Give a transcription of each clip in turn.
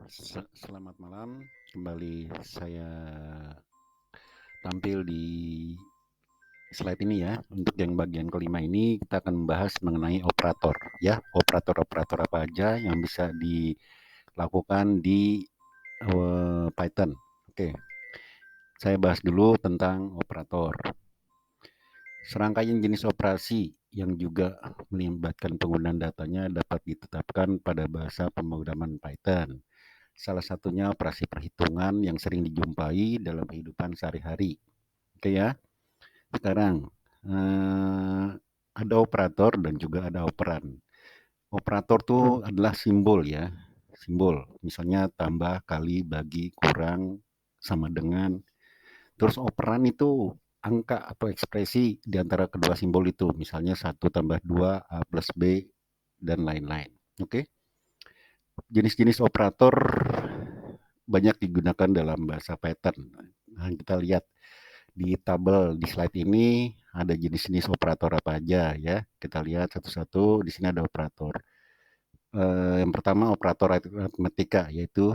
Selamat malam, kembali saya tampil di slide ini ya. Untuk yang bagian kelima ini kita akan membahas mengenai operator ya. Operator-operator apa aja yang bisa dilakukan di Python. Oke, saya bahas dulu tentang operator. Serangkaian jenis operasi yang juga melibatkan penggunaan datanya dapat ditetapkan pada bahasa pemrograman Python. Salah satunya operasi perhitungan yang sering dijumpai dalam kehidupan sehari-hari. Oke ya, sekarang ada operator dan juga ada operan. Operator tuh adalah simbol ya, simbol. Misalnya tambah, kali, bagi, kurang, sama dengan. Terus operan itu angka atau ekspresi di antara kedua simbol itu. Misalnya 1 tambah 2, A plus B, dan lain-lain. Oke. Jenis-jenis operator banyak digunakan dalam bahasa Python. Nah, kita lihat di tabel di slide ini ada jenis-jenis operator apa aja ya. Kita lihat satu-satu. Di sini ada operator. Yang pertama operator aritmatika, yaitu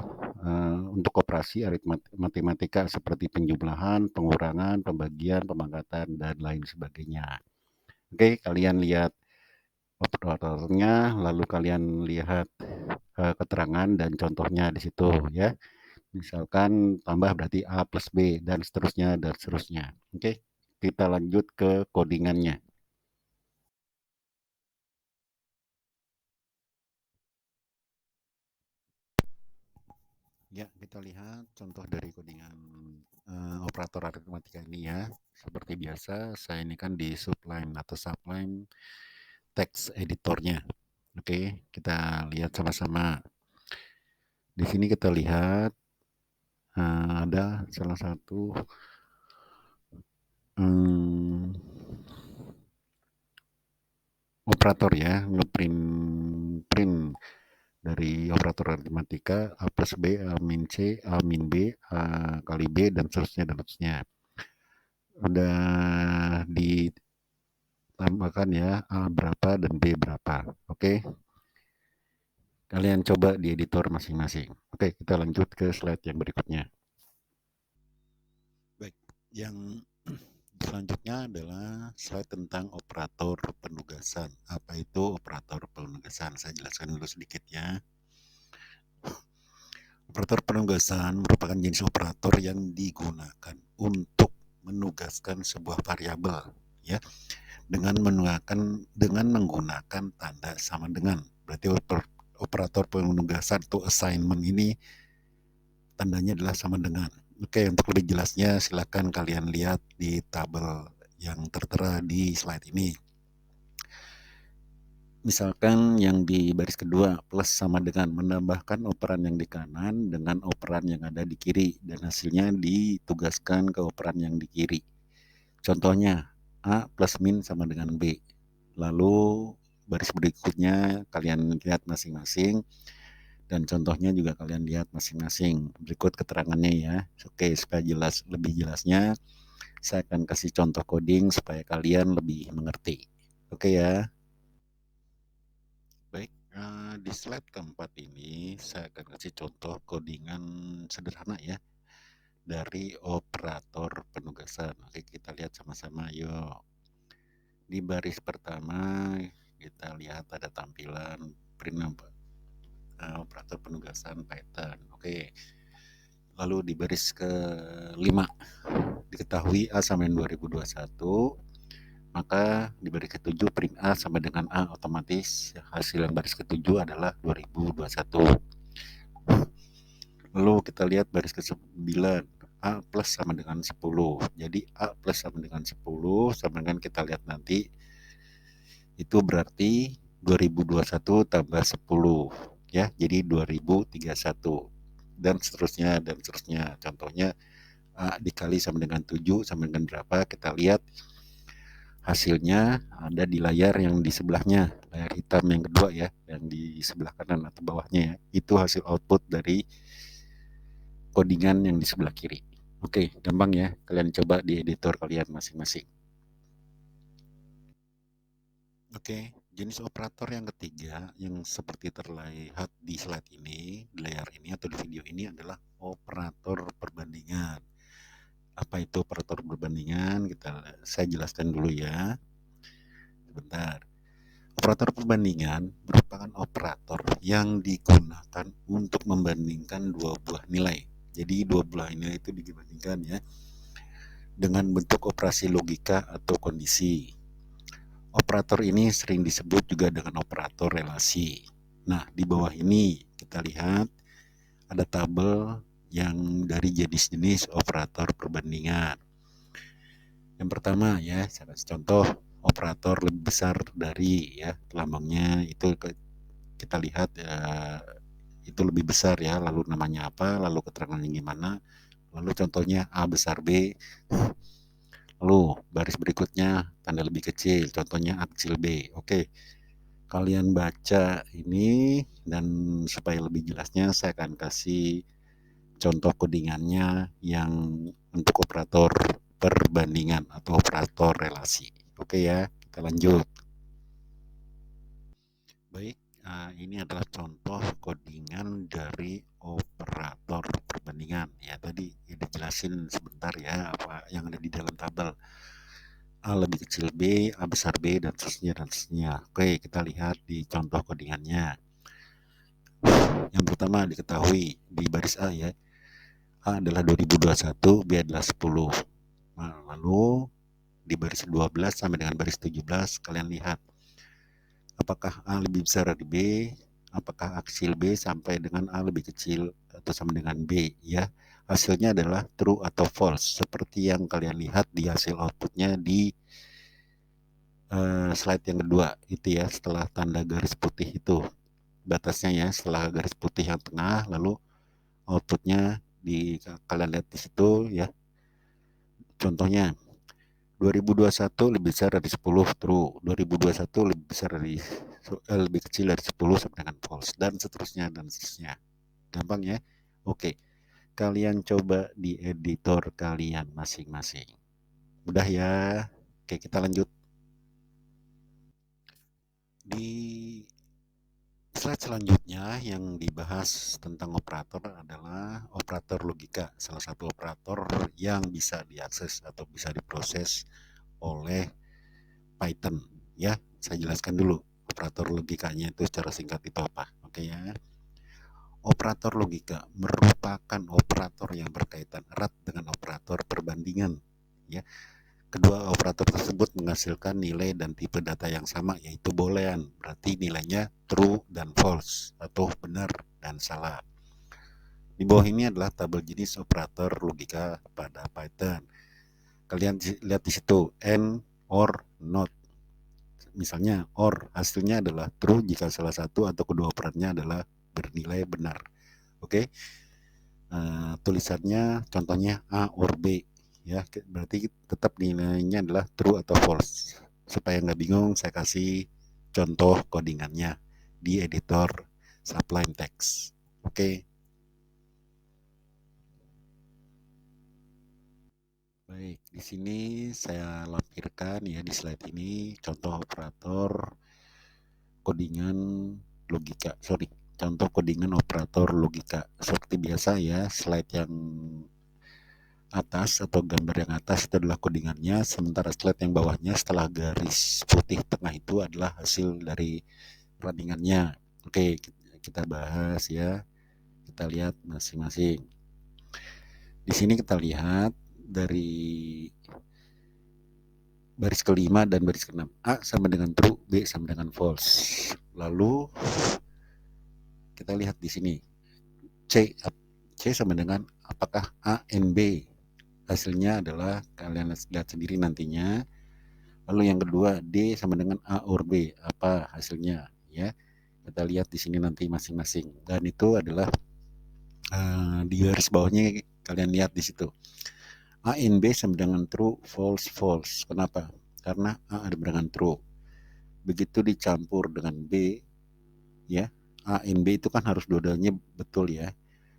untuk operasi matematika seperti penjumlahan, pengurangan, pembagian, pemangkatan, dan lain sebagainya. Oke, kalian lihat operatornya, lalu kalian lihat keterangan dan contohnya di situ ya. Misalkan tambah berarti A plus B dan seterusnya dan seterusnya. Oke, kita lanjut ke codingannya. Ya, kita lihat contoh dari codingan operator aritmatika ini ya. Seperti biasa, saya ini kan di Sublime atau Sublime text editornya. Oke, kita lihat sama-sama. Di sini kita lihat ada salah satu operator ya, ngeprint print dari operator aritmatika A plus B, A min C, A min B, A kali B, dan seterusnya, dan seterusnya. Udah ditambahkan ya, A berapa dan B berapa. Oke, kalian coba di editor masing-masing. Oke, kita lanjut ke slide yang berikutnya. Baik, yang selanjutnya adalah slide tentang operator penugasan. Apa itu operator penugasan? Saya jelaskan dulu sedikit ya. Operator penugasan merupakan jenis operator yang digunakan untuk menugaskan sebuah variabel ya dengan menggunakan tanda sama dengan. Berarti operator penugasan atau assignment ini tandanya adalah sama dengan. Oke, untuk lebih jelasnya silakan kalian lihat di tabel yang tertera di slide ini. Misalkan yang di baris kedua plus sama dengan menambahkan operan yang di kanan dengan operan yang ada di kiri dan hasilnya ditugaskan ke operan yang di kiri. Contohnya A plus min sama dengan B. Lalu baris berikutnya kalian lihat masing-masing dan contohnya juga kalian lihat masing-masing. Berikut keterangannya ya. Oke, supaya jelas, lebih jelasnya saya akan kasih contoh coding supaya kalian lebih mengerti. Oke ya. Baik, di slide keempat ini saya akan kasih contoh codingan sederhana ya dari operator penugasan. Oke, kita lihat sama-sama yuk. Di baris pertama kita lihat ada tampilan print operator penugasan Python. Oke. Lalu di baris ke-5 diketahui A sama dengan 2021, maka di baris ke-7 print A sama dengan A, otomatis hasil yang baris ke-7 adalah 2021. Lalu kita lihat baris ke-9, A plus sama dengan 10. Jadi A plus sama dengan 10 sama dengan kita lihat nanti itu berarti 2021 tambah 10 ya, jadi 2031 dan seterusnya dan seterusnya. Contohnya A dikali sama dengan 7 sama dengan berapa, kita lihat hasilnya ada di layar yang di sebelahnya, layar hitam yang kedua ya, yang di sebelah kanan atau bawahnya ya. Itu hasil output dari codingan yang di sebelah kiri. Oke, gampang ya, kalian coba di editor kalian masing-masing. Oke, Jenis operator yang ketiga yang seperti terlihat di slide ini, di layar ini atau di video ini adalah operator perbandingan. Apa itu operator perbandingan? Saya jelaskan dulu ya. Sebentar. Operator perbandingan merupakan operator yang digunakan untuk membandingkan dua buah nilai. Jadi dua buah nilai itu dibandingkan ya dengan bentuk operasi logika atau kondisi. Operator ini sering disebut juga dengan operator relasi. Nah, di bawah ini kita lihat ada tabel yang dari jenis-jenis operator perbandingan. Yang pertama ya, saya kasih contoh operator lebih besar dari ya, lambangnya itu kita lihat ya, itu lebih besar ya, lalu namanya apa, lalu keterangannya gimana, lalu contohnya A besar B, lalu baris berikutnya tanda lebih kecil, contohnya A kecil B. Oke, kalian baca ini dan supaya lebih jelasnya saya akan kasih contoh codingannya yang untuk operator perbandingan atau operator relasi. Oke ya, kita lanjut. Baik, ini adalah contoh codingan dari operator perbandingan. Ya, tadi dijelasin sebentar ya apa yang ada di dalam tabel. A lebih kecil B, A besar B, dan seterusnya, dan seterusnya. Oke, kita lihat di contoh codingannya. Yang pertama diketahui di baris A ya, A adalah 2021, B adalah 10. Nah, lalu di baris 12 sampai dengan baris 17, kalian lihat apakah A lebih besar dari B, apakah A kecil B sampai dengan A lebih kecil atau sama dengan B ya. Hasilnya adalah true atau false seperti yang kalian lihat di hasil outputnya di slide yang kedua itu ya, setelah tanda garis putih itu batasnya ya, setelah garis putih yang tengah, lalu outputnya di kalian lihat di situ ya. Contohnya 2021 lebih besar dari 10 true, 2021 lebih besar dari lebih kecil dari 10 sama dengan false, dan seterusnya dan seterusnya. Gampang ya? Oke, kalian coba di editor kalian masing-masing. Udah ya? Oke, kita lanjut. Di slide selanjutnya yang dibahas tentang operator adalah operator logika, salah satu operator yang bisa diakses atau bisa diproses oleh Python ya. Saya jelaskan dulu operator logikanya itu secara singkat itu apa. Oke ya. Operator logika merupakan operator yang berkaitan erat dengan operator perbandingan ya. Kedua operator tersebut menghasilkan nilai dan tipe data yang sama, yaitu boolean, berarti nilainya true dan false atau benar dan salah. Di bawah ini adalah tabel jenis operator logika pada Python. Kalian lihat di situ and, or, not. Misalnya or hasilnya adalah true jika salah satu atau kedua operannya adalah bernilai benar. Oke. Tulisannya contohnya A or B ya, berarti tetap nilainya adalah true atau false. Supaya nggak bingung, saya kasih contoh codingannya di editor Sublime Text. Oke. Baik, di sini saya lampirkan ya di slide ini contoh operator codingan logika. Contoh codingan operator logika. Seperti biasa ya, slide yang atas atau gambar yang atas itu adalah codingannya, sementara slide yang bawahnya setelah garis putih tengah itu adalah hasil dari runningannya. Oke, kita bahas ya. Kita lihat masing-masing. Di sini kita lihat dari baris kelima dan baris keenam. A sama dengan true, B sama dengan false. Lalu kita lihat di sini C sama dengan apakah A and B. Hasilnya adalah kalian lihat sendiri nantinya. Lalu yang kedua D sama dengan A or B, apa hasilnya ya. Kita lihat di sini nanti masing-masing. Dan itu adalah di garis bawahnya kalian lihat di situ. A and B sama dengan true, false, false. Kenapa? Karena A ada dengan true. Begitu dicampur dengan B ya, A and B itu kan harus dua-duanya betul ya.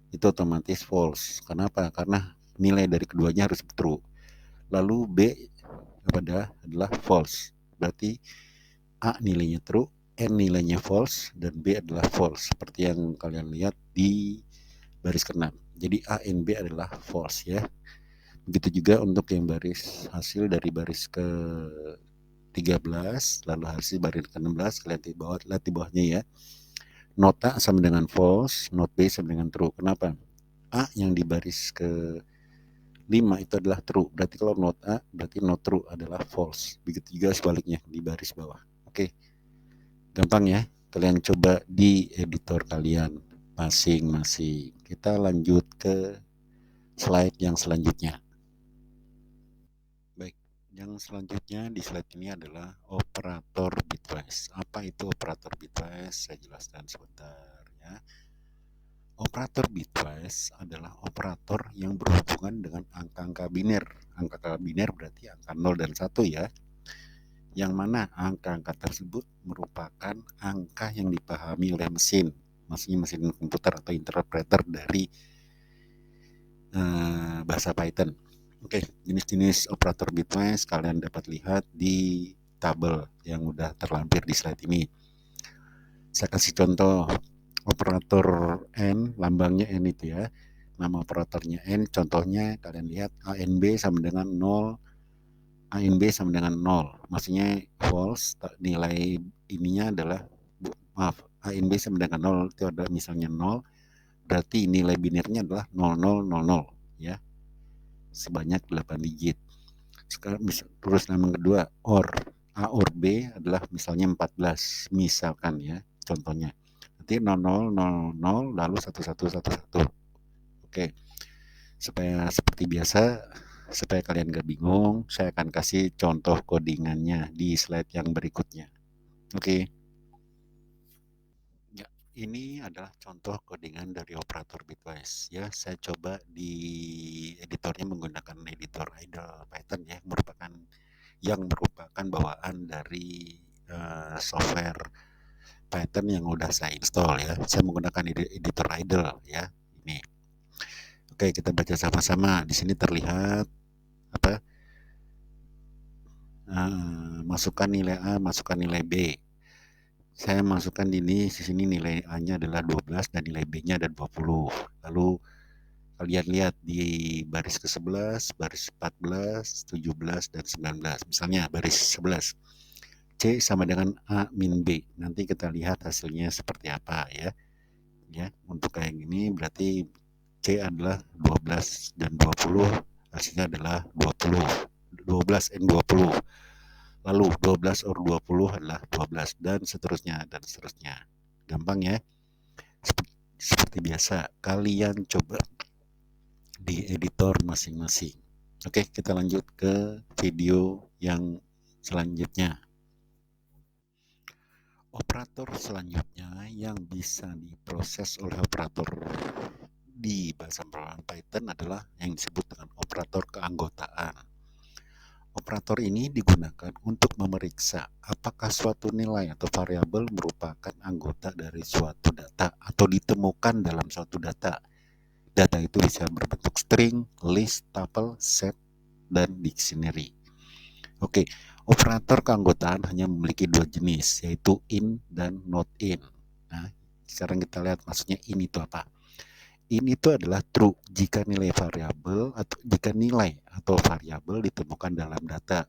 Itu otomatis false. Kenapa? Karena nilai dari keduanya harus true. Lalu B adalah false. Berarti A nilainya true, N nilainya false, dan B adalah false. Seperti yang kalian lihat di baris ke-6. Jadi A, N, B adalah false ya. Begitu juga untuk yang baris hasil dari baris ke 13, lalu hasil baris ke-16, kalian lihat di bawahnya ya. Not A sama dengan false, not B sama dengan true. Kenapa? A yang di baris ke 5 itu adalah true. Berarti kalau not A, berarti not true adalah false. Begitu juga sebaliknya di baris bawah. Oke. Gampang ya. Kalian coba di editor kalian masing-masing. Kita lanjut ke slide yang selanjutnya. Baik, yang selanjutnya di slide ini adalah operator bitwise. Apa itu operator bitwise? Saya jelaskan sebentar ya. Operator bitwise adalah operator yang berhubungan dengan angka-angka biner. Angka-angka biner berarti angka 0 dan 1 ya. Yang mana angka-angka tersebut merupakan angka yang dipahami oleh mesin. Maksudnya mesin komputer atau interpreter dari bahasa Python. Oke, jenis-jenis operator bitwise kalian dapat lihat di tabel yang udah terlampir di slide ini. Saya kasih contoh operator N, lambangnya N itu ya. Nama operatornya N, contohnya kalian lihat ANB sama dengan 0, ANB sama dengan 0. Maksudnya false, nilai ininya adalah, ANB sama dengan 0, itu ada misalnya 0, berarti nilai binarnya adalah 0000 ya. Sebanyak 8 digit. Sekarang terus nama kedua OR. A OR B adalah misalnya 14 misalkan ya contohnya. Nanti 0000 lalu 1111. Oke. Supaya seperti biasa, supaya kalian gak bingung, saya akan kasih contoh codingannya di slide yang berikutnya. Oke. Ya, ini adalah contoh codingan dari operator bitwise ya. Saya coba di editornya menggunakan editor idle Python ya, yang merupakan bawaan dari software Python yang udah saya install ya. Saya menggunakan editor idle ya. Ini. Oke, kita baca sama-sama. Di sini terlihat apa? Masukkan nilai A, masukkan nilai B. Saya masukkan di sini nilai A-nya adalah 12 dan nilai B-nya ada 20. Lalu kalian lihat di baris ke-11, baris 14, 17, dan 19. Misalnya baris 11. C sama dengan A min B. Nanti kita lihat hasilnya seperti apa ya. Ya, untuk kayak gini berarti C adalah 12 dan 20, hasilnya adalah 20. 12 and 20. Lalu 12 or 20 adalah 12 dan seterusnya dan seterusnya. Gampang ya. Seperti biasa, kalian coba di editor masing-masing. Oke, kita lanjut ke video yang selanjutnya. Operator selanjutnya yang bisa diproses oleh operator di bahasa pemrograman Python adalah yang disebut dengan operator keanggotaan. Operator ini digunakan untuk memeriksa apakah suatu nilai atau variabel merupakan anggota dari suatu data atau ditemukan dalam suatu data. Data itu bisa berbentuk string, list, tuple, set, dan dictionary. Oke, operator keanggotaan hanya memiliki dua jenis, yaitu in dan not in. Nah, sekarang kita lihat maksudnya in itu apa. In itu adalah true jika nilai variabel atau variabel ditemukan dalam data.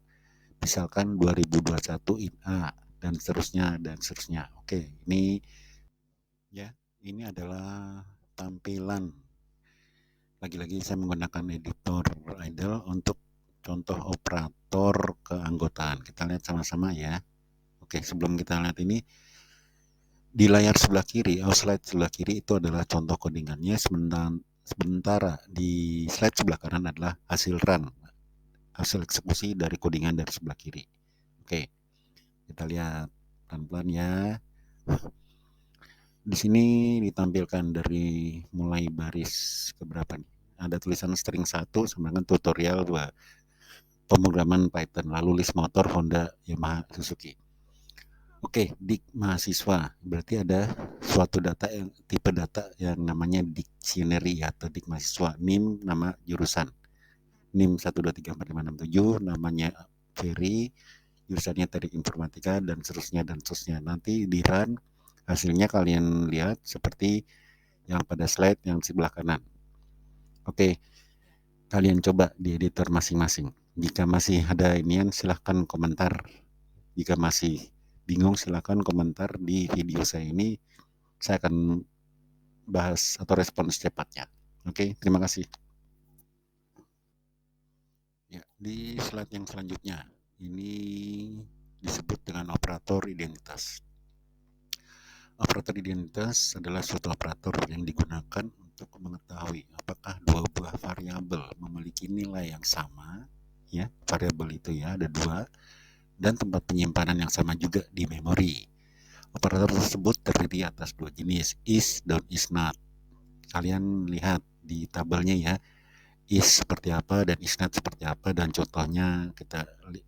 Misalkan 2021 in A dan seterusnya dan seterusnya. Oke, ini ya, ini adalah tampilan. Lagi-lagi saya menggunakan editor idle untuk contoh operator keanggotaan. Kita lihat sama-sama ya. Oke, sebelum kita lihat ini, di layar sebelah kiri, slide sebelah kiri itu adalah contoh codingannya, sementara di slide sebelah kanan adalah hasil run, hasil eksekusi dari codingan dari sebelah kiri. Oke, kita lihat pelan-pelan ya. Di sini ditampilkan dari mulai baris keberapa nih? Ada tulisan string 1 sama dengan tutorial 2 pemrograman Python, lalu list motor Honda, Yamaha, Suzuki. Oke, dik mahasiswa berarti ada suatu data yang tipe data yang namanya dictionary atau dik mahasiswa. NIM nama jurusan, NIM 1234567, namanya Ferry, jurusannya teknik informatika dan seterusnya. Nanti di run hasilnya kalian lihat seperti yang pada slide yang sebelah kanan. Oke, kalian coba di editor masing-masing. Jika masih ada inian silahkan komentar. Jika masih bingung silahkan komentar di video saya ini. Saya akan bahas atau respon secepatnya. Oke, terima kasih. Ya, di slide yang selanjutnya, ini disebut dengan operator identitas. Operator identitas adalah suatu operator yang digunakan untuk mengetahui apakah dua buah variabel memiliki nilai yang sama, ya, variabel itu ya ada dua, dan tempat penyimpanan yang sama juga di memori. Operator tersebut terdiri atas dua jenis, is dan is not. Kalian lihat di tabelnya ya, is seperti apa dan is not seperti apa, dan contohnya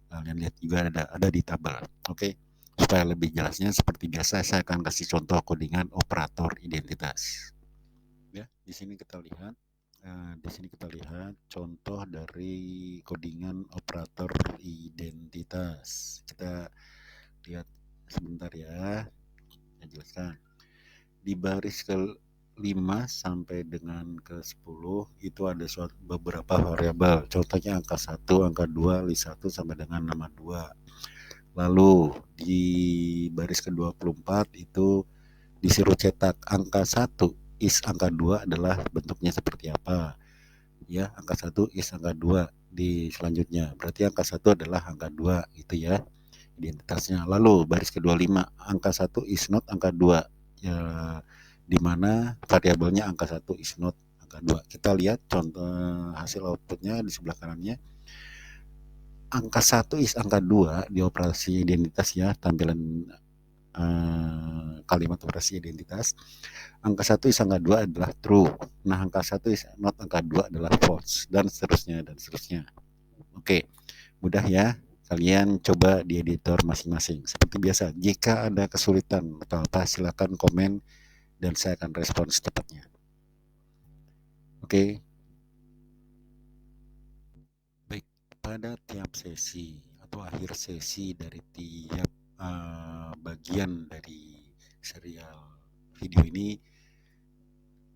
kalian lihat juga ada di tabel. Oke, supaya lebih jelasnya seperti biasa saya akan kasih contoh codingan operator identitas. Ya, di sini kita lihat contoh dari codingan operator identitas. Kita lihat sebentar ya, saya jelaskan. Di baris ke-5 sampai dengan ke-10 itu ada beberapa variabel. Contohnya angka 1, angka 2, list 1 sampai dengan nama 2. Lalu di baris ke-24 itu disuruh cetak angka 1 is angka 2 adalah bentuknya seperti apa. Ya, angka 1 is angka 2 di selanjutnya. Berarti angka 1 adalah angka 2 itu ya identitasnya. Lalu baris ke-25 angka 1 is not angka 2. Ya, di mana variabelnya angka 1 is not angka 2. Kita lihat contoh hasil outputnya di sebelah kanannya. Angka 1 is angka 2 di operasi identitas ya, tampilan kalimat operasi identitas. Angka 1 is angka 2 adalah true. Nah, angka 1 is not angka 2 adalah false, dan seterusnya. Oke, mudah ya. Kalian coba di editor masing-masing. Seperti biasa, jika ada kesulitan atau apa, silakan komen dan saya akan respon secepatnya. Oke. Baik, pada tiap sesi atau akhir sesi dari tiap bagian dari serial video ini,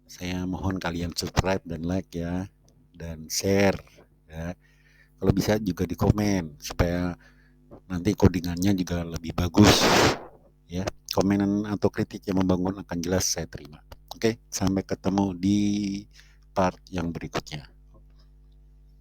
saya mohon kalian subscribe dan like ya, dan share ya. Kalau bisa juga di komen supaya nanti codingannya juga lebih bagus ya. Komen atau kritik yang membangun akan jelas saya terima. Oke, sampai ketemu di part yang berikutnya.